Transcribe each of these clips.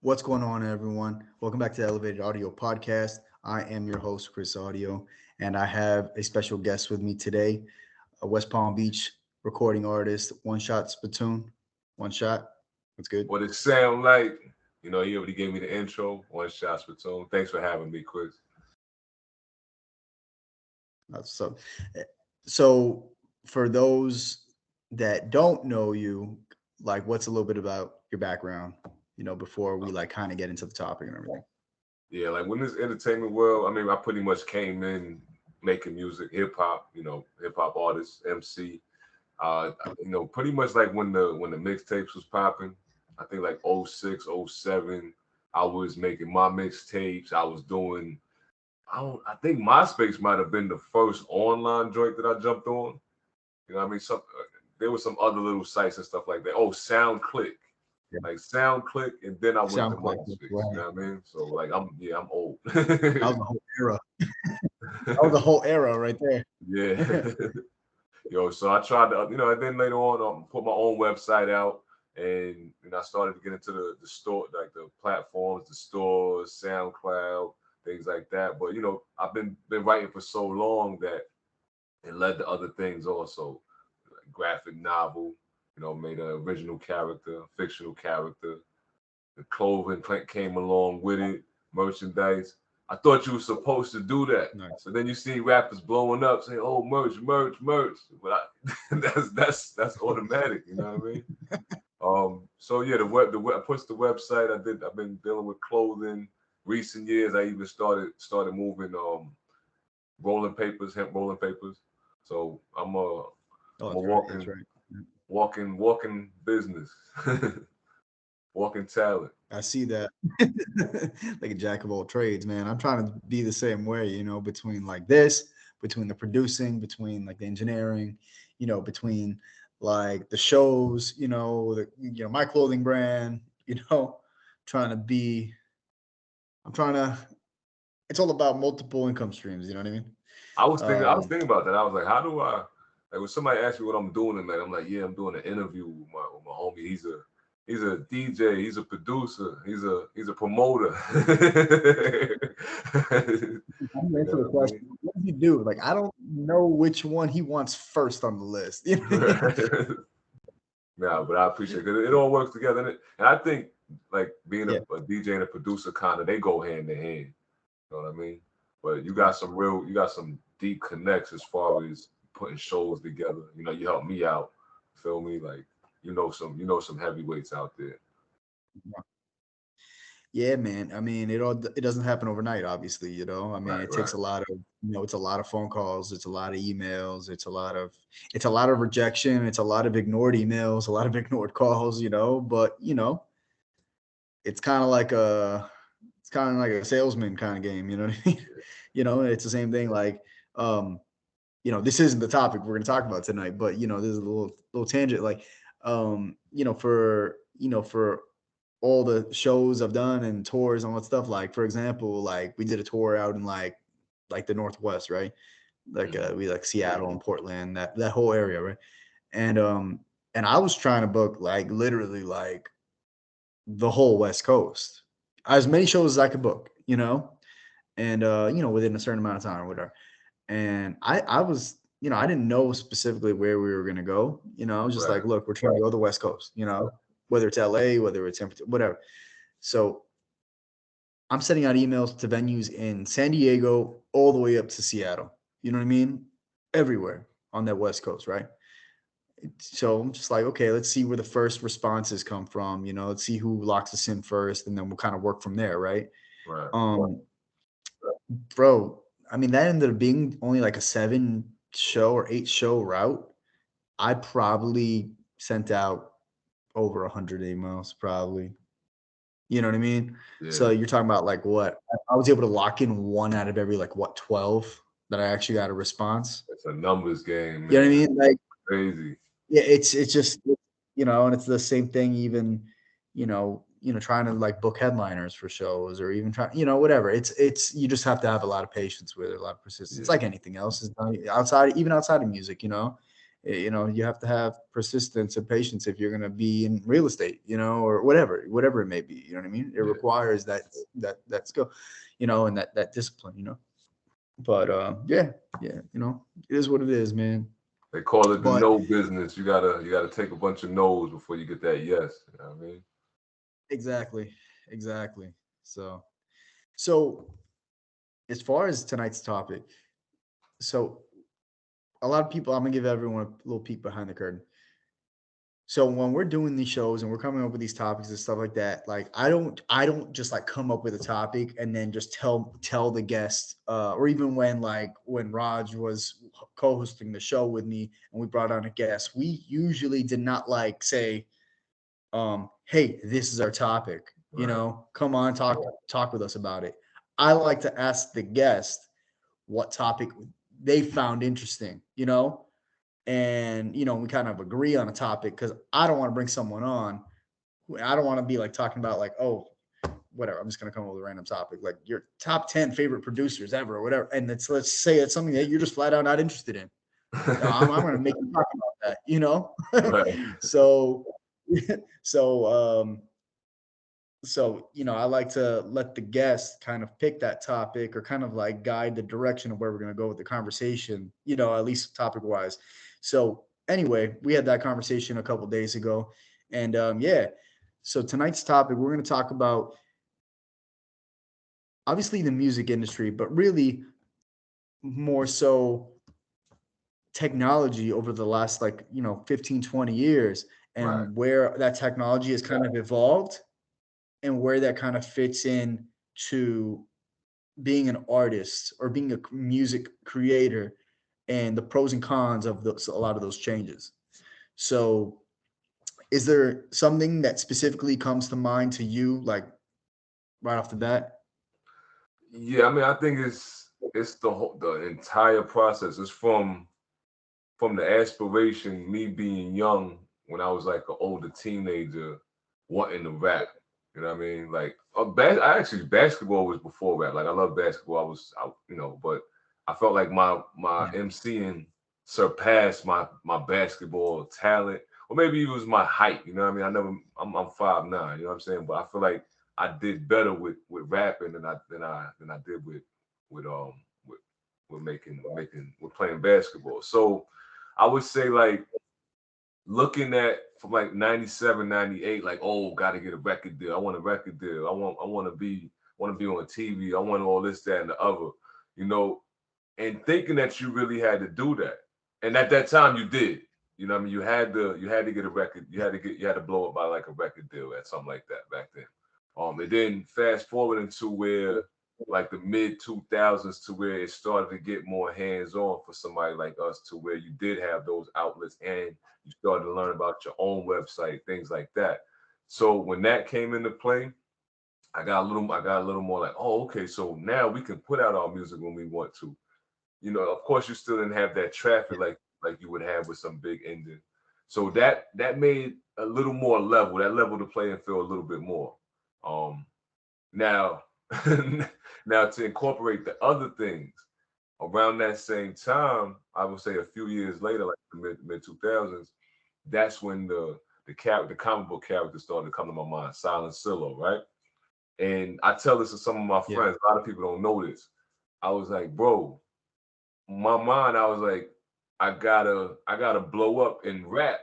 What's going on, everyone? Welcome back to the Elevated Audio Podcast. I am your host, Khris Audio, and I have a special guest with me today, a West Palm Beach recording artist, One Shot Spitune. One Shot. What's good? What it sound like? You already gave me the intro. One Shot Spitune. Thanks for having me, Chris. So, so for those that don't know you, like, what's a little bit about your background? Before we like kind of get into the topic and everything. Yeah, like when this entertainment world, I pretty much came in making music, hip hop artist, MC. Pretty much like when the mixtapes was popping. I think like '06, '07. I was making my mixtapes. I was doing I think MySpace might have been the first online joint that I jumped on. You know what I mean? There was some other little sites and stuff like that. Oh, SoundClick. Yeah. Like SoundClick, and then I went to SoundClick, MySpace. right. You know what I mean? So like I'm old. That was a whole era. That was a whole era right there. Yeah. Yo, so I tried to, and then later on, put my own website out, and I started to get into the store, like the platforms, the stores, SoundCloud, things like that. But I've been writing for so long that it led to other things also, like graphic novel. Made an original character, fictional character. The clothing came along with it, merchandise. I thought you were supposed to do that. Nice. So then you see rappers blowing up saying, "Oh, merch, merch, merch." But that's automatic, you know what I mean? So yeah, I pushed the website. I've been dealing with clothing recent years. I even started moving rolling papers, hemp rolling papers. So I'm a Oh, I'm a that's right. That's walking right. walking business, walking talent. I see that. Like a jack of all trades, man. I'm trying to be the same way, between like this, between the producing, between like the engineering, between like the shows, my clothing brand, trying to be, I'm trying to, it's all about multiple income streams, you know what I mean? I was Um, thinking about that. I was like, how do I like when somebody asks me what I'm doing tonight, I'm like, yeah, I'm doing an interview with my homie. He's a DJ, he's a producer, he's a promoter. I'm gonna You answer the know what I mean? question. What does he do? Like, I don't know which one he wants first on the list. You know what I mean? No, but I appreciate it because it all works together. And I think like being Yeah, a DJ and a producer kind of they go hand in hand. You know what I mean? But right. you got some deep connects as far as putting shows together. You help me out. Feel me? Like some heavyweights out there. Yeah, man. I mean, it doesn't happen overnight, obviously, I mean, Right, it takes right. a lot of, it's a lot of phone calls, it's a lot of emails, it's a lot of rejection, it's a lot of ignored emails, a lot of ignored calls, but it's kind of like a it's kind of like a salesman kind of game, you know what I mean? It's the same thing like um this isn't the topic we're going to talk about tonight, but this is a little tangent like for all the shows I've done and tours and all that stuff. Like, for example, like we did a tour out in like the Northwest, right? Like Hmm. we like Seattle and Portland, that whole area, right? And and I was trying to book like literally like the whole West Coast, as many shows as I could book, and within a certain amount of time or whatever. And I was, I didn't know specifically where we were gonna go. I was just like, Right. look, we're trying to go to the West Coast, whether it's LA, whether it's San Francisco, whatever. So I'm sending out emails to venues in San Diego all the way up to Seattle. You know what I mean? Everywhere on that West Coast, right? So I'm just like, okay, let's see where the first responses come from. Let's see who locks us in first, and then we'll kind of work from there, right? Right. Um, bro, I mean, that ended up being only like a 7 show or 8 show route. I probably sent out over 100 emails, probably. You know what I mean? So Yeah. you're talking about like what? I was able to lock in one out of every like what 12 that I actually got a response. It's a numbers game, You know what I man. mean? Like, Crazy. yeah, it's just and it's the same thing even, trying to like book headliners for shows or even try, whatever. It's you just have to have a lot of patience with it, a lot of persistence. It's Yeah. like anything else is done outside, even outside of music, You know, you have to have persistence and patience if you're going to be in real estate, you know, or whatever it may be. You know what I mean? It Yeah. requires that skill, you know, and that discipline, you know. But yeah, you know, it is what it is, man. They call it the But no business. You gotta take a bunch of no's before you get that yes. You know what I mean? exactly. So as far as tonight's topic, so a lot of people, I'm gonna give everyone a little peek behind the curtain. So when we're doing these shows and we're coming up with these topics and stuff like that, like I don't just like come up with a topic and then just tell the guest, or even when Raj was co-hosting the show with me and we brought on a guest, we usually did not like say, hey, this is our topic, you Right. know, come on, talk with us about it. I like to ask the guest what topic they found interesting, you know, and you know we kind of agree on a topic because I don't want to bring someone on. I don't want to be like talking about like, oh, whatever. I'm just gonna come up with a random topic like your top 10 favorite producers ever or whatever, and let's say it's something that you're just flat out not interested in. No, I'm gonna make you talk about that, you know. Right. so so so you know I like to let the guest kind of pick that topic or kind of like guide the direction of where we're going to go with the conversation, you know, at least topic wise. So anyway, we had that conversation a couple days ago, and yeah, so tonight's topic we're going to talk about obviously the music industry, but really more so technology over the last like, you know, 15, 20 years, Right. and where that technology has kind of evolved and where that kind of fits in to being an artist or being a music creator, and the pros and cons of a lot of those changes. So is there something that specifically comes to mind to you, like right off the bat? Yeah, I mean, I think it's the entire process. It's from the aspiration, me being young when I was like an older teenager, wanting to rap. You know what I mean? Like, I actually basketball was before rap. Like, I love basketball. You know, but I felt like my Yeah. MCing surpassed my basketball talent, or maybe it was my height. You know what I mean? I'm 5'9". You know what I'm saying? But I feel like I did better with rapping than I did with with with playing basketball. So I would say like looking at from like 97, 98, like, oh, gotta get a record deal. I want a record deal. I want to be on TV. I want all this, that, and the other, you know, and thinking that you really had to do that. And at that time you did. You know what I mean? You had to get a record, you had to blow up by like a record deal at something like that back then. And then fast forward into where like the mid 2000s to where it started to get more hands on for somebody like us, to where you did have those outlets and you started to learn about your own website, things like that. So when that came into play, I got a little more like, oh, okay, so now we can put out our music when we want to. You know, of course, you still didn't have that traffic like you would have with some big engine. So that made a little more level. That leveled the playing field a little bit more. Um, now, now to incorporate the other things around that same time, I would say a few years later, like the mid 2000s, that's when the comic book character started to come to my mind, Silent Silo, right? And I tell this to some of my Yeah. friends. A lot of people don't know this. I was like, bro, my mind, I was like, I gotta blow up and rap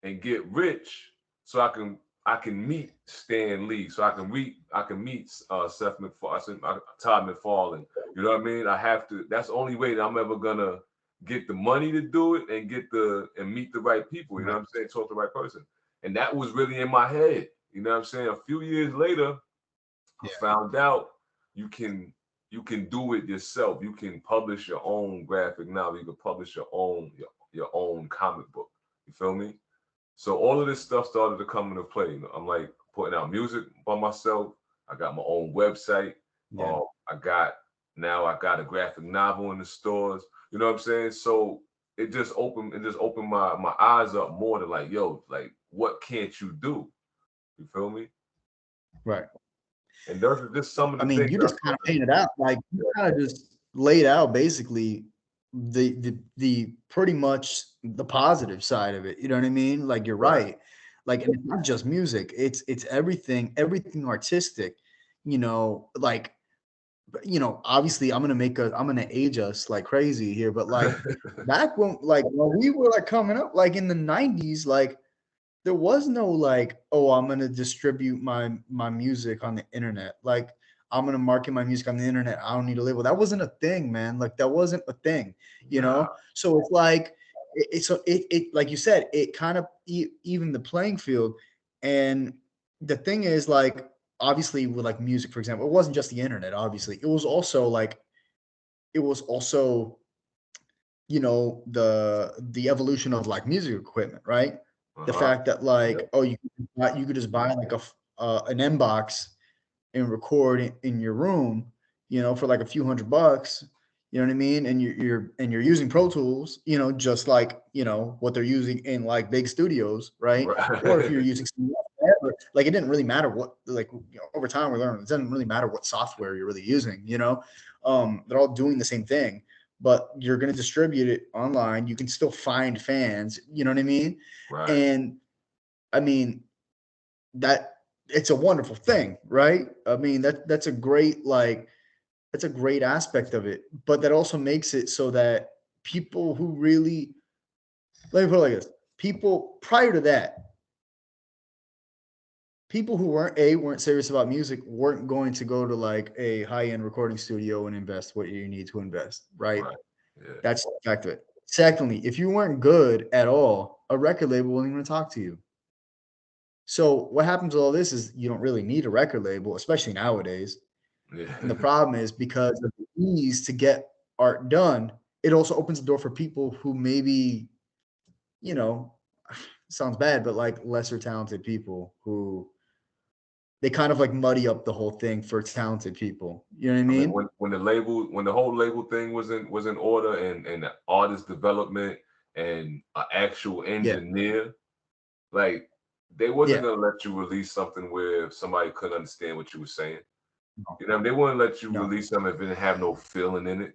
and get rich so I can meet Stan Lee, so I can meet Seth MacFarlane, Todd McFarlane. You know what I mean? I have to. That's the only way that I'm ever gonna get the money to do it and meet the right people. You know Right. what I'm saying? Talk to the right person. And that was really in my head. You know what I'm saying? A few years later, I Yeah. found out you can you can do it yourself. You can publish your own graphic novel. You can publish your own comic book. You feel me? So all of this stuff started to come into play. I'm like putting out music by myself. I got my own website. Yeah. I got I got a graphic novel in the stores. You know what I'm saying? So it just opened my eyes up more to like, yo, like what can't you do? You feel me? Right. And those are just some of I the mean, things you I just kind of painted out, like you kind of just laid out basically the pretty much the positive side of it. You know what I mean? Like you're Right. right. Like and it's not just music. It's everything artistic. You know, like obviously I'm gonna age us like crazy here, but like back when we were like coming up, like in the 90s, like there was no like, oh, I'm gonna distribute my music on the internet. Like I'm gonna market my music on the internet. I don't need a label. That wasn't a thing, man. Like that wasn't a thing, Nah. So it's like it like you said, it kind of even the playing field. And the thing is, like, obviously with like music, for example, it wasn't just the internet, obviously. It was also, the evolution of like music equipment, right? The Uh-huh. fact that Yep. like, oh, you could just buy like an M box and record in your room, for like a few $100. You know what I mean? And you're using Pro Tools, just like what they're using in like big studios, right? Or if you're Right. using whatever, like it didn't really matter what, like, over time we learned it doesn't really matter what software you're really using. They're all doing the same thing, but you're going to distribute it online. You can still find fans. You know what I mean? Right. And I mean, that it's a wonderful thing, right? I mean, that's a great aspect of it, but that also makes it so that people who really, let me put it like this, people prior to that, people who weren't serious about music weren't going to go to like a high-end recording studio and invest what you need to invest, right? Right. Yeah. That's the fact of it. Secondly, if you weren't good at all, a record label wouldn't even talk to you. So what happens with all this is you don't really need a record label, especially nowadays. Yeah. And the problem is because of the ease to get art done, it also opens the door for people who maybe, you know, sounds bad, but like lesser talented people who they kind of like muddy up the whole thing for talented people. You know what I I mean, mean? when the whole label thing was in order, and the artist development and an actual Yeah. engineer, like they wasn't Yeah. gonna let you release something where somebody couldn't understand what you were saying. No. They wouldn't let you No. release something if it didn't have no feeling in it.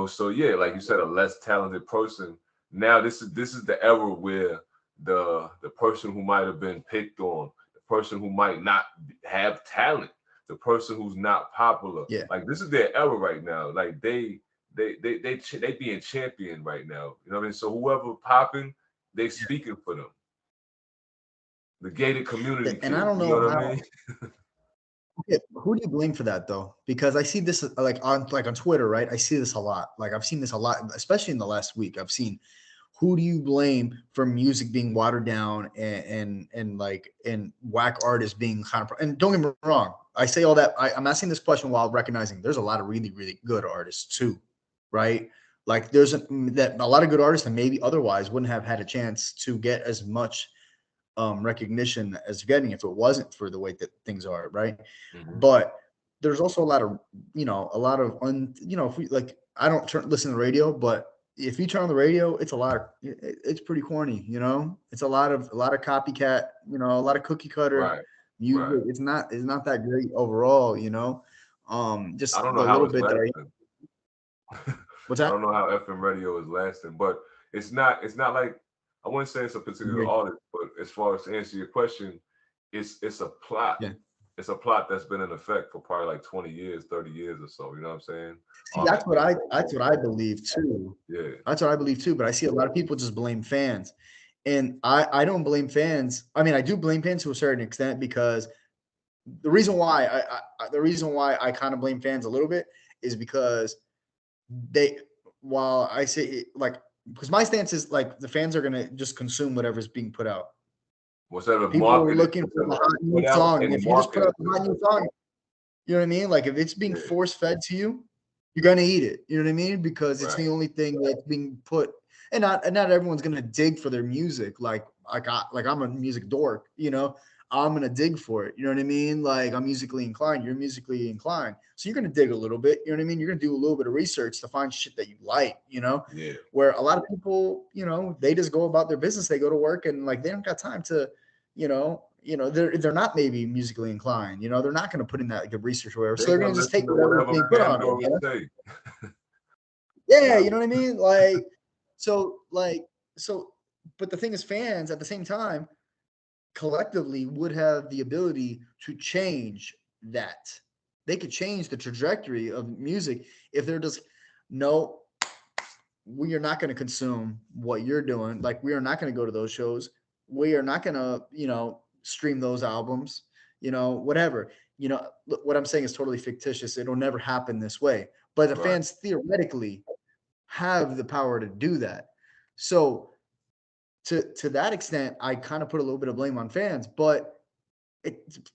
So yeah, like you said, a less talented person. Now this is the era where the person who might have been picked on, the person who might not have talent, the person who's not popular, Yeah. like this is their era right now. Like they being champion right now. You know what I mean? So whoever popping, they speaking for them. The gated community And I kids. don't You know know what I how. mean? Yeah, who do you blame for that though? Because I see this like on Twitter, right? I see this a lot. Like I've seen this a lot, especially in the last week. I've seen, who do you blame for music being watered down and like and whack artists being kind of, and don't get me wrong, I say all that. I'm asking this question while recognizing there's a lot of really, really good artists too, right? Like that a lot of good artists and maybe otherwise wouldn't have had a chance to get as much recognition as getting if it wasn't for the way that things are, right? Hmm. But there's also a lot of, if we like, I don't listen to the radio, but if you turn on the radio, it's a lot of, it's pretty corny, it's a lot of copycat, a lot of cookie cutter Right. music. Right. It's not that great overall, I just don't know the how little it's bit that lasting. what's I that? don't know how FM radio is lasting, but it's not like, I wouldn't say it's a particular artist, but as far as to answer your question, it's a plot. Yeah. It's a plot that's been in effect for probably like 20 years, 30 years or so. You know what I'm saying? See, that's what I believe too. Yeah. That's what I believe too. But I see a lot of people just blame fans, and I don't blame fans. I mean, I do blame fans to a certain extent because the reason why I kind of blame fans a little bit is because they, while I say like, because my stance is like the fans are gonna just consume whatever's being put out. Instead of People are marketing, looking for instead the of hot new put out song, and and if you just put market out it the to hot them. new song, you know what I mean? Like if it's being Yeah. force fed to you, you're gonna eat it. You know what I mean? Because it's Right. the only thing that's being put, and not everyone's gonna dig for their music. Like I'm a music dork. I'm gonna dig for it. You know what I mean? Like I'm musically inclined. You're musically inclined, so you're gonna dig a little bit. You know what I mean? You're gonna do a little bit of research to find shit that you like. Yeah. Where a lot of people, they just go about their business. They go to work and like they don't got time to, they're not maybe musically inclined. They're not going to put in that good research or whatever. So They're they're gonna going to just listen take to whatever's whatever being put on them. Pandora say. Yeah, you know what I mean? So, like, so, but the thing is, fans at the same time collectively would have the ability to change that. They could change the trajectory of music if they're just, no, we are not going to consume what you're doing. Like, we are not going to go to those shows. We are not going to, stream those albums, whatever. What I'm saying is totally fictitious. It'll never happen this way. But the Right. fans theoretically have the power to do that. So to that extent, I kind of put a little bit of blame on fans, but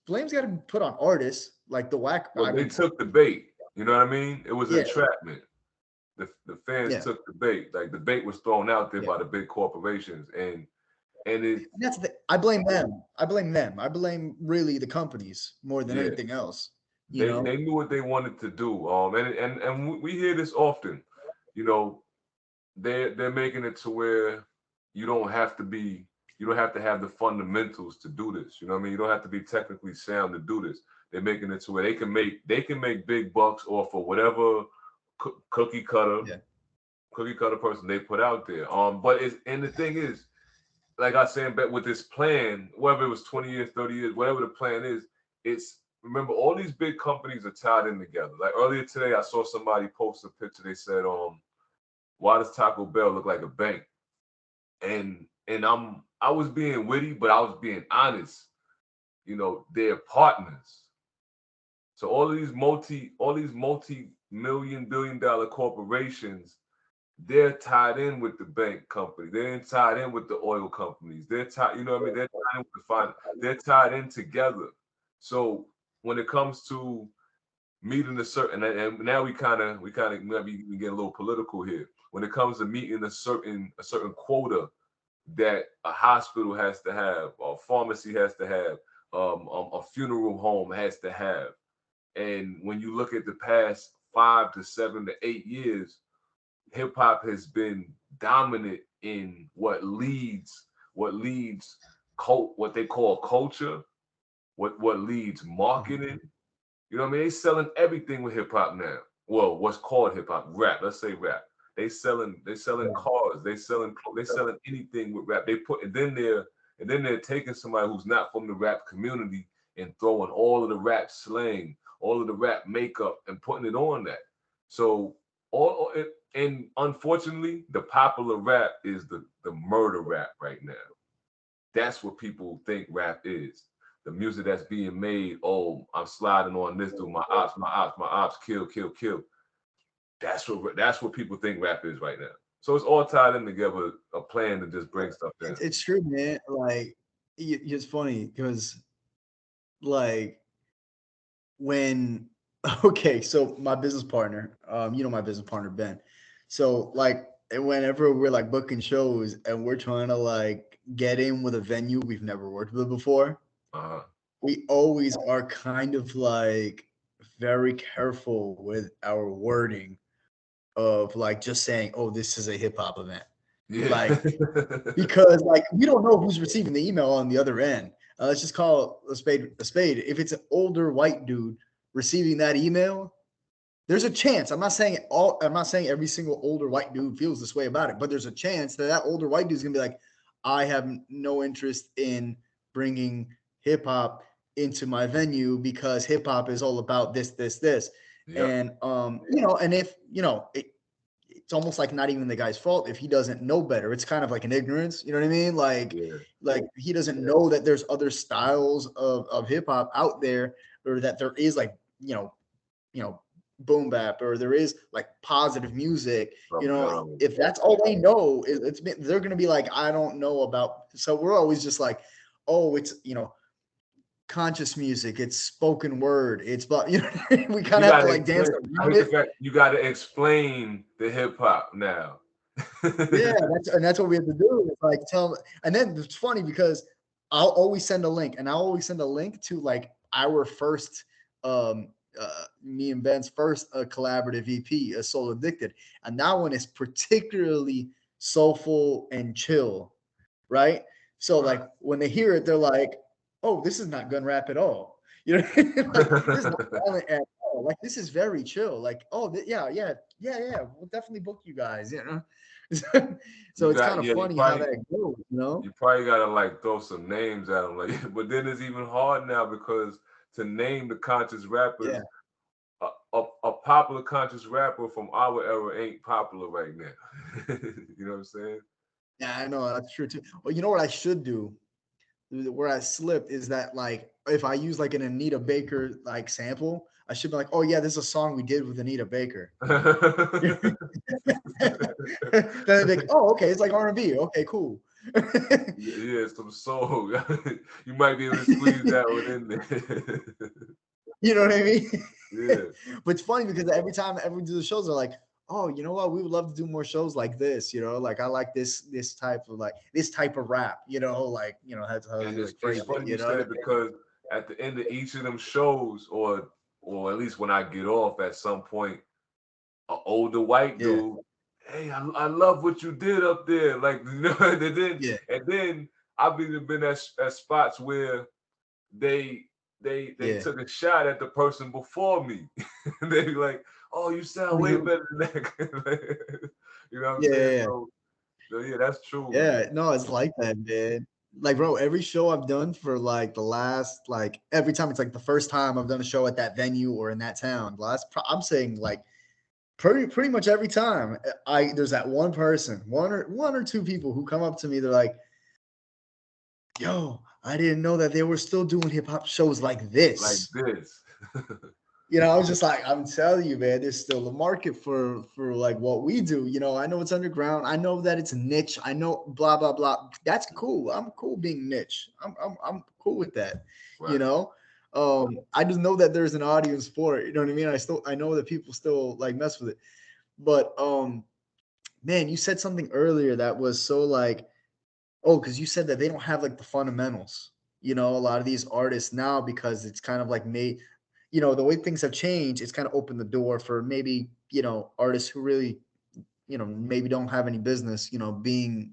blame's got to be put on artists like the whack. Well, they took the bait. You know what I mean? It was Yeah, entrapment. The fans yeah, took the bait. Like the bait was thrown out there yeah. by the big corporations, and it And I blame them. I blame them. I blame really the companies more than yeah, anything else. You they know? knew what they wanted to do. And we hear this often. You know, they're making it to where you don't have to be you don't have to have the fundamentals to do this. You know what I mean? You don't have to be technically sound to do this. They're making it to where they can make big bucks off of whatever cookie cutter Yeah. person they put out there. But the thing is, like I said, but with this plan, whether it was 20 years, 30 years, whatever the plan is, it's remember all these big companies are tied in together. Like earlier today, I saw somebody post a picture. They said, why does Taco Bell look like a bank? And I was being witty, but I was being honest. They're partners. So all these multi-million billion-dollar corporations, they're tied in with the bank company. They're tied in with the oil companies. They're tied, you know what I mean? They're tied in with the finance. They're tied in together. So when it comes to meeting a certain, and now we maybe we get a little political here. When it comes to meeting a certain quota that a hospital has to have, or a pharmacy has to have, a funeral home has to have, and when you look at the past 5 to 7 to 8 years, hip hop has been dominant in what leads what they call culture, what leads Mhm. marketing. You know what I mean? They selling everything with hip hop now. Well, what's called hip hop, rap. Let's say rap. They selling Yeah. cars. They selling anything with rap. They put and then they're taking somebody who's not from the rap community and throwing all of the rap slang, all of the rap makeup, and putting it on that. So all it, and unfortunately, the popular rap is the murder rap right now. That's what people think rap is. The music that's being made. Oh, I'm sliding on this dude. My ops, kill, kill, kill. That's what people think rap is right now. So it's all tied in together, a plan to just bring stuff down. It's true, man. Like, it's funny because, like, when okay, so my business partner, my business partner Ben. So like whenever we're like booking shows and we're trying to like get in with a venue we've never worked with before, Uh-huh. we always are kind of like very careful with our wording of like just saying, "Oh, this is a hip hop event." Yeah. Like, because like we don't know who's receiving the email on the other end. Let's just call a spade a spade. If it's an older white dude receiving that email, there's a chance. I'm not saying every single older white dude feels this way about it, but there's a chance that that older white dude's gonna be like, I have no interest in bringing hip hop into my venue because hip hop is all about this, this, this, Yep. and and if it's almost like not even the guy's fault if he doesn't know better. It's kind of like an ignorance, you know what I mean? Yeah. Like he doesn't know that there's other styles of hip hop out there, or that there is like you know boom bap, or there is like positive music. Subgenre. If that's all they know, they're gonna be like, I don't know about. So we're always just like, oh, it's conscious music, it's spoken word, it's but we kind You of have to gotta like dance explain. I around hate the it. fact you gotta explain the hip hop now. Yeah, that's what we have to do. It's like tell them, and then it's funny because I'll always send a link, and I'll always send a link to like our first, me and Ben's first collaborative EP, Soul Addicted, and that one is particularly soulful and chill, right? So Right. like when they hear it, they're like, "Oh, this is not gun rap at all." Like this is not violent at all. oh, like this is very chill. Like, oh, yeah. We'll definitely book you guys, you know. So You it's got kind of yeah, funny how that goes, you know. you probably gotta like throw some names at them, like. But then it's even hard now because to name the conscious Yeah. rappers, a popular conscious rapper from our era ain't popular right now. You know what I'm saying? Yeah, I know that's true too. Well, you know what I should do? Where I slipped is that like if I use like an Anita Baker like sample, I should be like, oh yeah, this is a song we did with Anita Baker. Then they'd be like, oh, okay, it's like R&B. Okay, cool. Yeah, some soul. You might be able to squeeze that one in there. You know what I mean? Yeah. But it's funny because every time we do the shows, they're like, oh, you know what? We would love to do more shows like this. You know, like I like this type of this type of rap. You know, like that's how And you like it's phrase it. funny you You know? said it because at the end of each of them shows, or at least when I get off at some point, an older white Yeah, dude, hey, I love what you did up there. Like, yeah, and then I've even been at spots where they they yeah. took a shot at the person before me. They be like, oh, you sound way Mhm. better than that. You know what I'm Yeah, saying? yeah, So yeah, that's true, man. yeah. No, it's like that, man. Like, bro, every show I've done for like the last, like every time it's like the first time I've done a show at that venue or in that town. I'm saying like pretty much every time there's that one person, one or two people who come up to me. They're like, "Yo, I didn't know that they were still doing hip hop shows like Like this." this. I was just like, I'm telling you, man, there's still a market for like what we do. I know it's underground. I know that it's niche. I know blah blah blah. That's cool. I'm cool being niche. I'm cool with that. You Right. know, I just know that there's an audience for it. You know what I mean? I know that people still like mess with it. But man, you said something earlier that was so like, oh, because you said that they don't have like the fundamentals. A lot of these artists now, because it's kind of like made, the way things have changed, it's kind of opened the door for maybe, artists who really, maybe don't have any business, making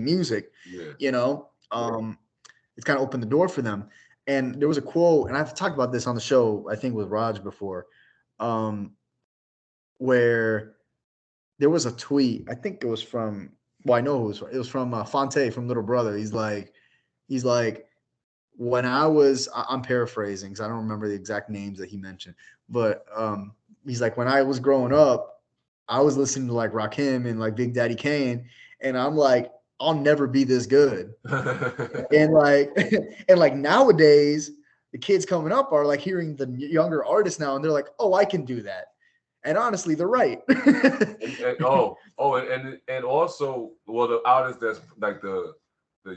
music, Yeah. you know. It's kind of opened the door for them. And there was a quote, and I've talked about this on the show, I think with Raj before, um, where there was a tweet. I think it was from. Well, I know who it was from. It was from Fonte from Little Brother. He's like, when I'm paraphrasing because I don't remember the exact names that he mentioned, but he's like, when I was growing up, I was listening to like Rakim and like Big Daddy Kane, and I'm like, I'll never be this good. And like, and like nowadays, the kids coming up are like hearing the younger artists now, and they're like, oh, I can do that. And honestly, they're right. And also, well, the artists that's like the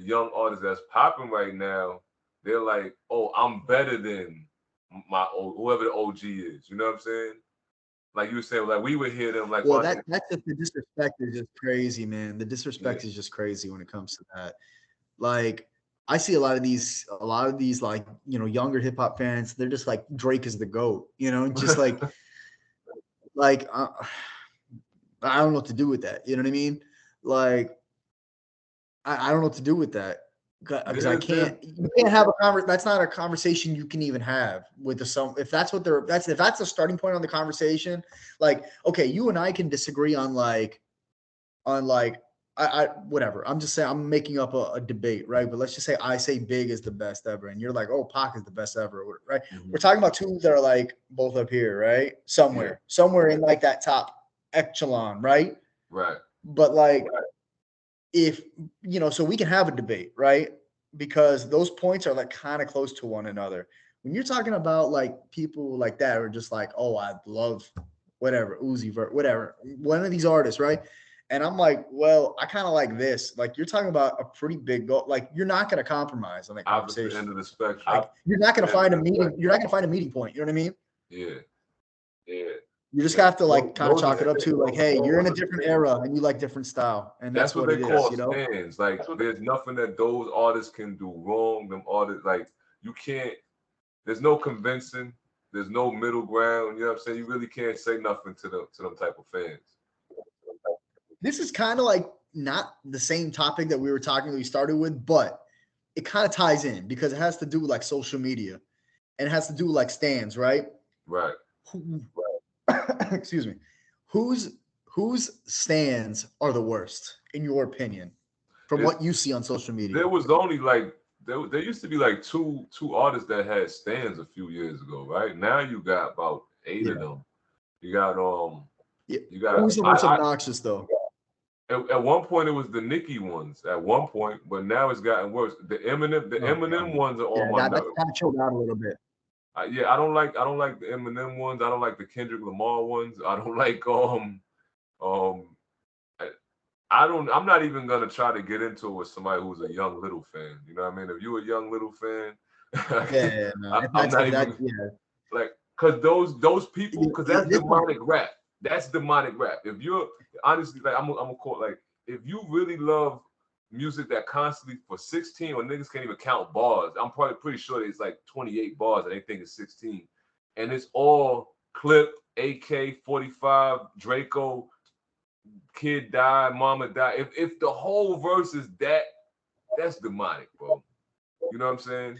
young artists that's popping right now, they're like, oh, I'm better than whoever the OG is. You know what I'm saying? Like you were saying, like we would hear them like Well, Fonte. that's just the disrespect is just crazy, man. The Yeah, disrespect is just crazy when it comes to that. Like, I see a lot of these like younger hip hop fans. They're just like Drake is the goat, just like I don't know what to do with that. You know what I mean? Like, I don't know what to do with that because I there's can't. You can't have a conversation. That's not a conversation you can even have with the some. If that's what they're that's if that's the starting point on the conversation. Like, okay, you and I can disagree on whatever. I'm just saying I'm making up a debate, right? But let's just say I say Big is the best ever, and you're like, oh, Pac is the best ever, right? We're Mhm. talking about two that are like both up here, right? Yeah, Somewhere in like that top echelon, right? right. But like if so we can have a debate, right? Because those points are like kind of close to one another. When you're talking about like people like that are just like, oh, I love whatever, Uzi Vert, whatever, one of these artists, right? And I'm like, well, I kind of like this. Like, you're talking about a pretty big goal. Like, you're not going to compromise on that Opposite conversation. end of the spectrum. Like, you're not going to find a meeting. You're not going to find a meeting point. You know what I mean? Yeah, You just yeah. have to like kind of Those chalk it up to like, hey, you're in a different era and you like different style, and That's that's what what they it is. call stands. Like, there's nothing that those artists can do wrong. Them artists, like, you can't. There's no convincing. There's no middle ground. You know what I'm saying? You really can't say nothing to them type of fans. This is kind of like not the same topic that we started with, but it kind of ties in because it has to do with like social media and it has to do with like stands, right? Right. Who, excuse me. Whose stands are the worst in your opinion, from It's what you see on social media? there was only like there used to be like two artists that had stands a few years ago, right? Now you got about eight of Yeah. them. You got Yeah. you got Who's the most obnoxious though? at one point it was the Nicki ones at one point, but now it's gotten worse. The Oh Eminem god. ones are Yeah, on my that's note. kind of chilled out a little bit. Yeah, I don't like the Eminem ones. I don't like the Kendrick Lamar ones. I don't like um I, I'm not even gonna try to get into it with somebody who's a Young Little fan. You know what I mean? If you a Young Little fan, Yeah, no. I'm not If that, even yeah. like because those people because that's This one, demonic rap. That's demonic rap. If you're honestly like I'm gonna call like if you really love music that constantly for 16 or niggas can't even count bars. I'm probably pretty sure it's like 28 bars and they think it's 16. And it's all clip, AK, 45, Draco, kid died, mama died. If the whole verse is that's demonic, bro. You know what I'm saying?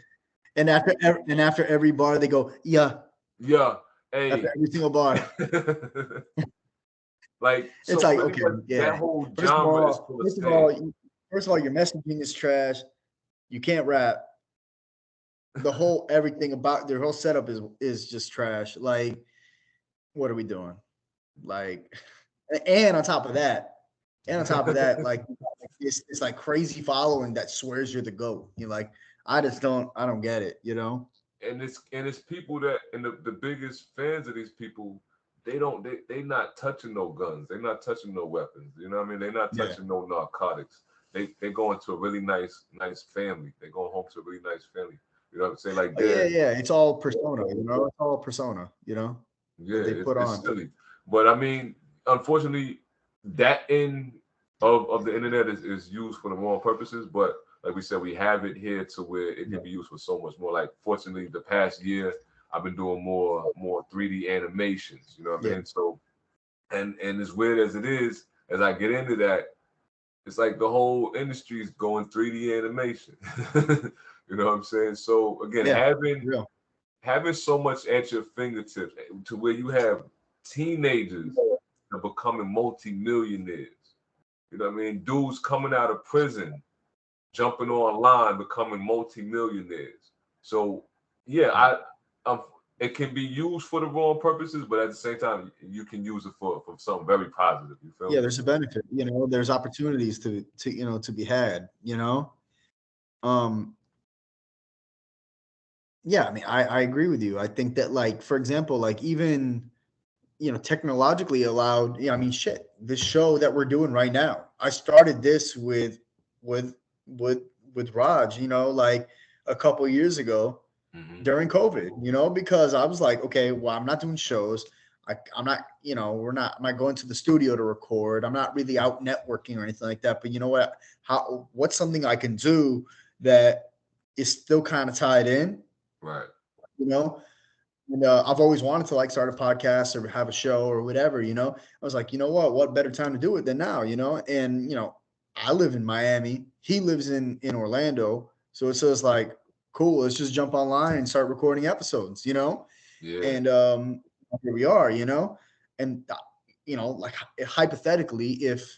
and after every bar they go, yeah. Yeah. After Hey. every single bar. Like It's so like, pretty okay, much that yeah. whole First of genre is all, full of first of all, stands. first of all, your messaging is trash. You can't rap. The whole everything about their whole setup is just trash. Like, what are we doing? Like, and on top of that, like it's like crazy following that swears you're the GOAT. You're like, I don't get it, you know? And it's people that and the biggest fans of these people, they not touching no guns, they're not touching no weapons. You know what I mean? They're not Yeah. touching no narcotics. They go into a really nice family. They go home to a really nice family. You know what I'm saying? Like Oh, yeah, they're yeah. It's all persona, you know. It's all persona, you know, yeah, that they put it's on. silly. But I mean, unfortunately, that end of the internet is used for the wrong purposes. But like we said, we have it here to where it Yeah, can be used for so much more. Like fortunately, the past year I've been doing more 3D animations. You know what I yeah, mean? So and as weird as it is, as I get into that, it's like the whole industry is going 3D animation. You know what I'm saying? So again, yeah. having Real. having so much at your fingertips to where you have teenagers that are becoming multimillionaires. You know what I mean? Dudes coming out of prison, jumping online, becoming multimillionaires. So yeah, Yeah. I'm, it can be used for the wrong purposes, but at the same time, you can use it for something very positive. You feel Yeah, me? there's a benefit, you know, there's opportunities to you know to be had, you know. Um, yeah, I mean, I agree with you. I think that like, for example, like even you know, technologically allowed, yeah, I mean, shit, this show that we're doing right now, I started this with with with Raj, you know, like a couple years ago Hmm. during COVID, you know, because I was like, okay, well, I'm not doing shows. I'm not, you know, I'm not going to the studio to record. I'm not really out networking or anything like that. But you know what? What's something I can do that is still kind of tied in, Right. you know? And I've always wanted to like start a podcast or have a show or whatever, you know. I was like, you know what better time to do it than now, you know? And you know, I live in Miami. He lives in Orlando. So it's just like, cool, let's just jump online and start recording episodes, you know? Yeah. And here we are, you know. And you know, like hypothetically, if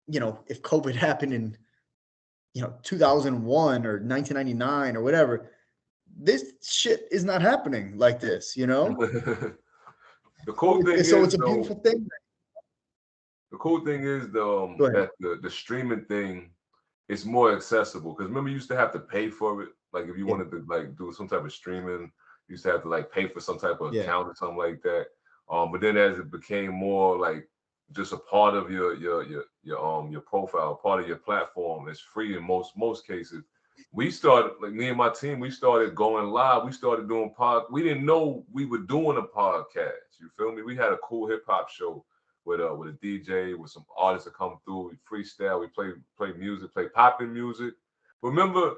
you know, if COVID happened in, you know, 2001 or 1999 or whatever, this shit is not happening like this, you know. The cool thing So is it's a though, beautiful thing. the cool thing is Go ahead. that the streaming thing is more accessible because remember you used to have to pay for it. Like if you Yeah, wanted to like do some type of streaming, you used to have to like pay for some type of yeah, account or something like that. But then as it became more like just a part of your profile, part of your platform, it's free in most cases. We started like me and my team. We started going live. We started doing We didn't know we were doing a podcast. You feel me? We had a cool hip hop show with a DJ, with some artists that come through. We freestyle, we play music, play popping music. Remember,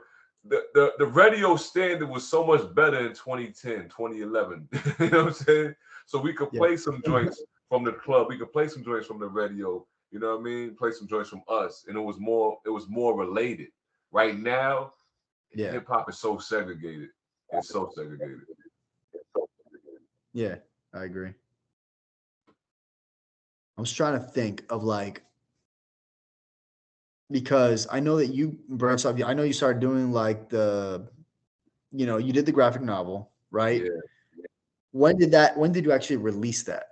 the radio standard was so much better in 2010, 2011. You know what I'm saying? So we could yeah, play some joints from the club, we could play some joints from the radio. You know what I mean? Play some joints from us, and it was more related. Right now, yeah. hip hop is so segregated. It's so segregated. Yeah, I agree. I was trying to think of like, because I know that you branched off. I know you started doing like you did the graphic novel, right? Yeah, When did you actually release that?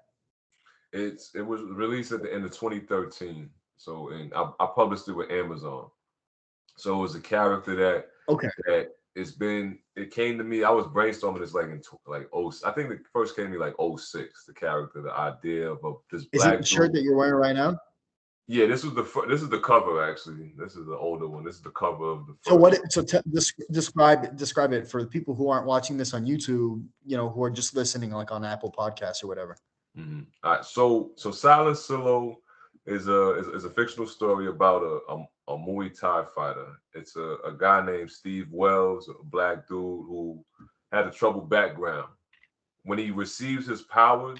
it was released at the end of 2013. So, and I published it with Amazon. So it was a character Okay. it came to me. I was brainstorming this like I think it first came to me like '06. The character, the idea of this Is it the black shirt dude. that you're wearing right now? Yeah, this is the cover actually. This is the older one. This is the cover of the So first. describe it for the people who aren't watching this on YouTube, who are just listening like on Apple Podcasts or whatever. All right, so Silent Silo is a fictional story about a Muay Thai fighter. It's a guy named Steve Wells, a black dude who had a troubled background. When he receives his powers,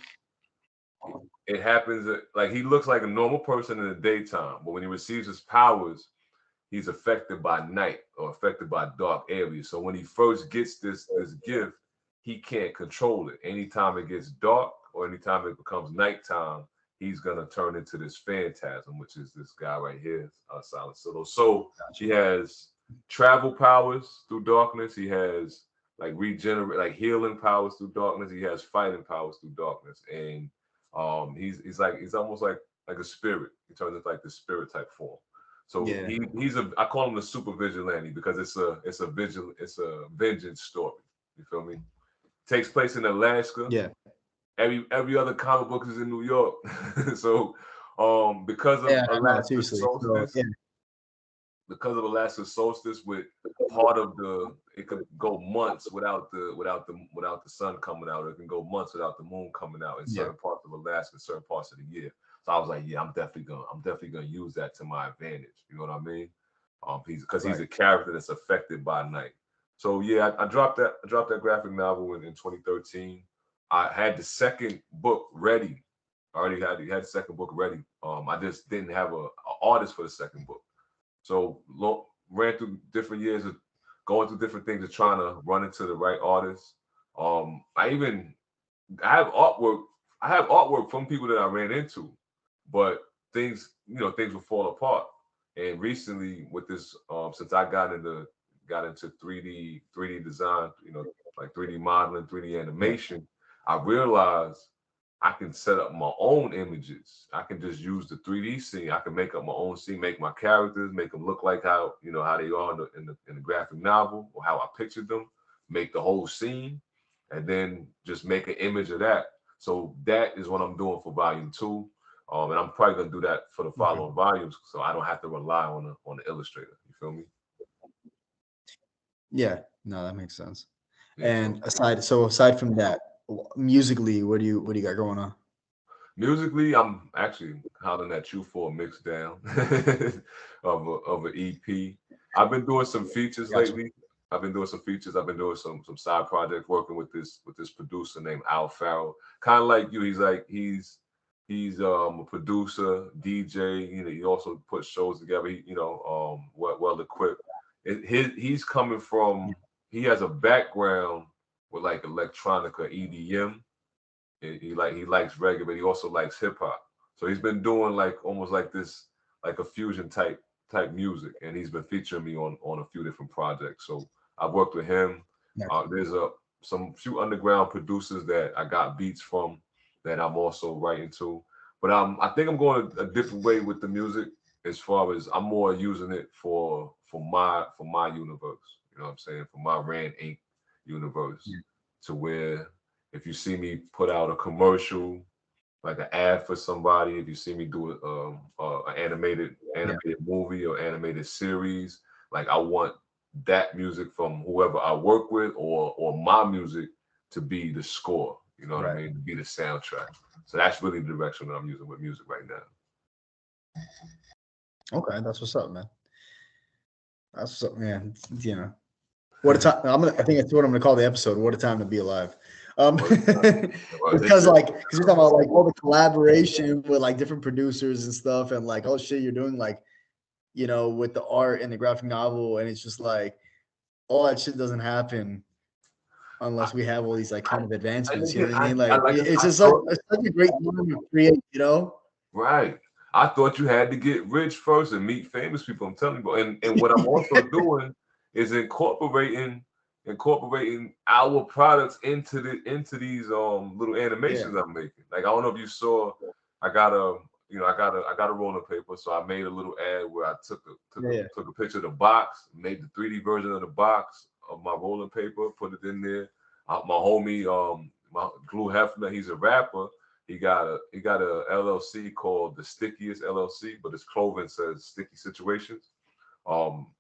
it happens like he looks like a normal person in the daytime, but when he receives his powers, he's affected by night or affected by dark areas. So when he first gets this gift, he can't control it. Anytime it gets dark or anytime it becomes nighttime, he's gonna turn into this phantasm, which is this guy right here, Silent Silo. So he has travel powers through darkness. He has like regenerate, like healing powers through darkness. He has fighting powers through darkness, and he's almost like a spirit. He turns into like the spirit type form. So Yeah. I call him the super vigilante because it's a vengeance story. You feel me? Takes place in Alaska. Yeah. Every other comic book is in New York. So because of Yeah. No, Alaska's seriously. So yeah. solstice, with part of it could go months without the sun coming out. It can go months without the moon coming out in Yeah. certain parts of Alaska, certain parts of the year. So I was like, yeah, I'm definitely gonna use that to my advantage. You know what I mean? He's Right. a character that's affected by night. So yeah, I dropped that graphic novel in 2013. I had the second book ready. I already had the second book ready. I just didn't have a artist for the second book. So ran through different years of going through different things of trying to run into the right artists. I even I have artwork. I have artwork from people that I ran into, but things will fall apart. And recently, with this, since I got into 3D design, like 3D modeling, 3D Yeah. animation, I realized I can set up my own images. I can just use the 3D scene. I can make up my own scene, make my characters, make them look like how they are in the graphic novel or how I pictured them. Make the whole scene, and then just make an image of that. So that is what I'm doing for volume two. And I'm probably gonna do that for the Okay. following volumes, so I don't have to rely on the illustrator. You feel me? Yeah. No, that makes sense. Yeah. So And aside from that, musically, what do you got going on? musically, I'm actually hollering at you for a mix down of an EP. I've been doing some features Gotcha. lately. I've been doing some features. I've been doing some side projects, working with this producer named Al Farrell. Kind of like you. He's a producer, DJ. He also puts shows together. Well equipped. He's coming Yeah. from. He has a background with like electronica, EDM. He likes reggae, but he also likes hip hop. So he's been doing like almost like this, like a fusion type music, and he's been featuring me on a few different projects. So I've worked with him. Excellent. There's some few underground producers that I got beats from that I'm also writing to. But I think I'm going a different way with the music as far as I'm more using it for my universe. You know what I'm saying? For my Rand Inc. universe, Yeah. to where if you see me put out a commercial, like an ad for somebody, if you see me do an Yeah. animated movie or animated series, like I want that music from whoever I work with or my music to be the score. You know what I Right. mean? To be the soundtrack. So that's really the direction that I'm using with music right now. Okay, that's what's up, man. That's what's up, man. What a time! I think that's what I'm gonna call the episode. What a time to be alive. Well, Because you're talking about like all the collaboration with like different producers and stuff, and like, oh shit, you're doing like, with the art and the graphic novel, and it's just like all that shit doesn't happen unless we have all these like kind of And advancements. You know again, what I mean? Like like I said, it's I just thought, it's such a great time to create. You know? right. I thought you had to get rich first and meet famous people. I'm telling you, and what I'm also doing is incorporating our products into these little Yeah, animations I'm making. Like I don't know if you saw, I got a I got a rolling paper, so I made a little ad where I yeah, took a picture of the box, made the 3D version of the box of my rolling paper, put it in there. My homie, my Glue Hefner, he's a rapper. He got a LLC called the Stickiest LLC, but his clothing says Sticky Situations. I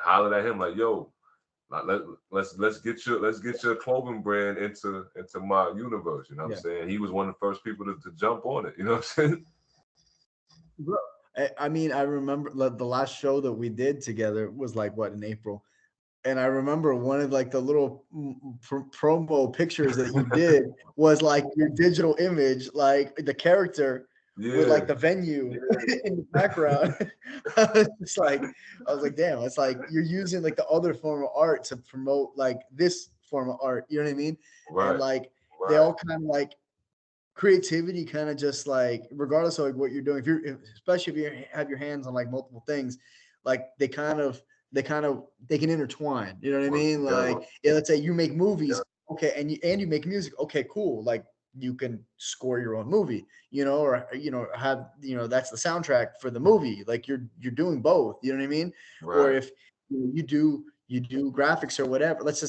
hollered at him like, yo, like, let's get your clothing brand into my universe. You know what I'm yeah. saying? He was one of the first people to jump on it. You know what I'm saying? Bro, I mean, I remember the last show that we did together was like what in April, and I remember one of like the little promo pictures that you did was like your digital image, like the character with Yeah, like the venue in the background. I was like, damn, it's like you're using like the other form of art to promote like this form of art. You know what I mean? And right, like they all kind of like creativity kind of just like regardless of like what you're doing, especially if you have your hands on like multiple things, like they can intertwine. You know what I work mean? together. Like yeah, let's say you make movies, okay, and you make music, okay, cool. Like you can score your own movie, or have that's the soundtrack for the movie. Like you're doing both. You know what I mean? Or Right, if you do graphics or whatever. Let's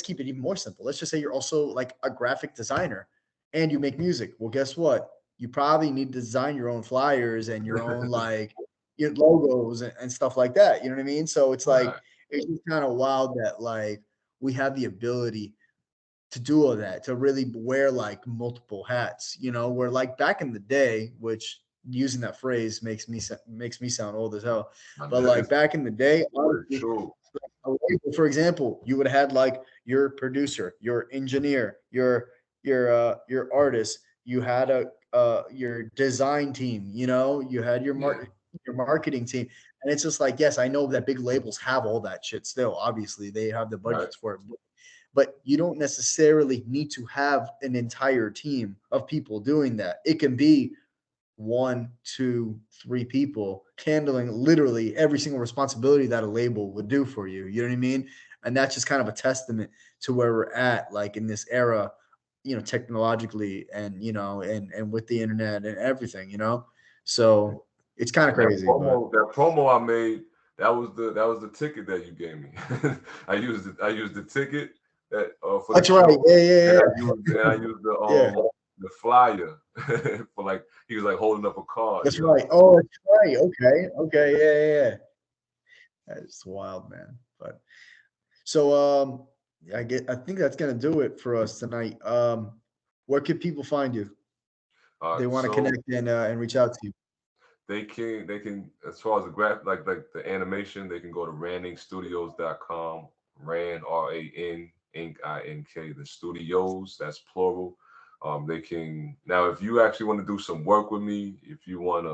keep it even more simple. Let's just say you're also like a graphic designer and you make music. Well, guess what? You probably need to design your own flyers and your own like your logos and stuff like that. You know what I mean? So it's like right, it's just kind of wild that like we have the ability to do all that, to really wear like multiple hats, where like back in the day, which using that phrase makes me sound old as hell. my But nigga. like back in the day, But it's honestly, true. for example, you would have had like your producer, your engineer, your artist. You had your design team. You had Yeah, your marketing team, and it's just like yes, I know that big labels have all that shit still. Obviously, they have the right, budgets for it, but you don't necessarily need to have an entire team of people doing that. It can be one, two, three people handling literally every single responsibility that a label would do for you. You know what I mean? And that's just kind of a testament to where we're at, like in this era, technologically and with the internet and everything. So it's kind of and that crazy, but promo I made, that was the ticket that you gave me. I used the ticket that for the that's right. show, Yeah, yeah, and I yeah. used and I used Yeah, the flyer for like he was like holding up a card, that's right. Oh, that's right. Okay. Okay. Yeah, yeah, yeah. That's wild, man. But so I think that's gonna do it for us tonight. Where can people find you? They want to So connect and reach out to you. they can as far as the graph like the animation, they can go to randinkstudios.com. Rand RAN Ink INK, the studios, that's plural. They can now if you actually want to do some work with me, if they want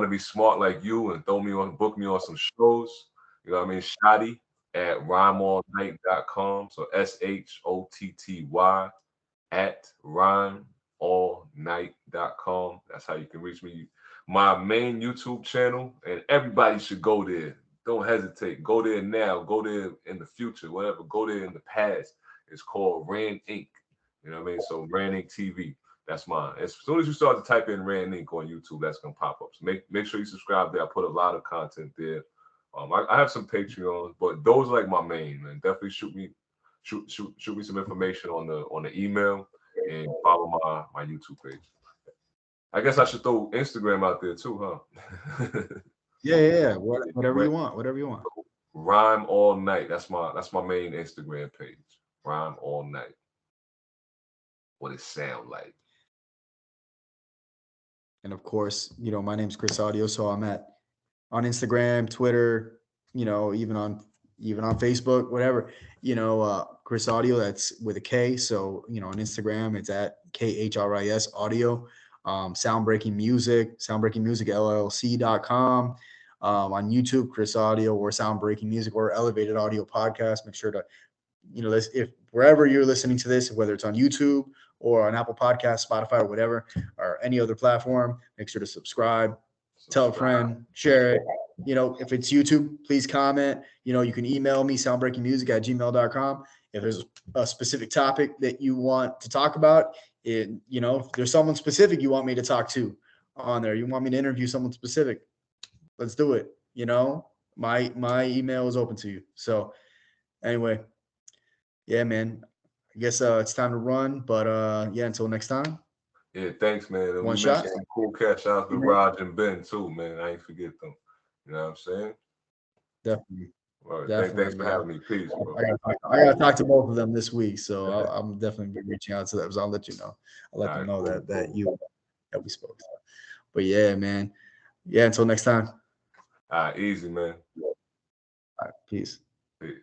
to be smart like you and book me on some shows, you know what I mean? Shotty at rhymeallnight.com. So SHOTTY at rhymeallnight.com. That's how you can reach me. My main YouTube channel, and everybody should go there. Don't hesitate. Go there now. Go there in the future, whatever. Go there in the past. It's called Rand Inc. You know what I mean? So Rand Inc. TV. That's mine. As soon as you start to type in Rand Inc. on YouTube, that's gonna pop up. So make sure you subscribe there. I put a lot of content there. I have some Patreons, but those are like my main, man. Definitely shoot me some information on the email and follow my YouTube page. I guess I should throw Instagram out there too, huh? Yeah, yeah, yeah. Whatever you want. Whatever you want. Rhyme all night. That's my main Instagram page. Rhyme all night. What it sound like. And of course, my name's Chris Audio, so I'm at on Instagram, Twitter, even on Facebook, whatever. Chris Audio. That's with a K. So on Instagram, it's at KHRIS Audio. Soundbreaking Music, soundbreakingmusicllc.com. On YouTube, Chris Audio or Soundbreaking Music or Elevated Audio Podcast. Make sure to if wherever you're listening to this, whether it's on YouTube or on Apple Podcasts, Spotify, or whatever, or any other platform, make sure to subscribe, tell a friend, share it. If it's YouTube, please comment. You can email me, soundbreakingmusic@gmail.com. If there's a specific topic that you want to talk about, if there's someone specific you want me to talk to on there, you want me to interview someone specific, let's do it. My email is open to you. So anyway, yeah, man, I guess it's time to run, but yeah, until next time. Yeah, thanks, man. And One we shot. mentioned some cool cats. Shout out to Raj and Ben too, man. I ain't forget them. You know what I'm saying? Definitely. All right. Definitely, Thanks for man. having me. Peace, bro. I gotta talk to both of them this week, so I'm definitely be reaching out to them. So I'll let you know. I'll let them know cool, that we spoke. But yeah, man. Yeah, until next time. All right, easy, man. All right, peace. Peace.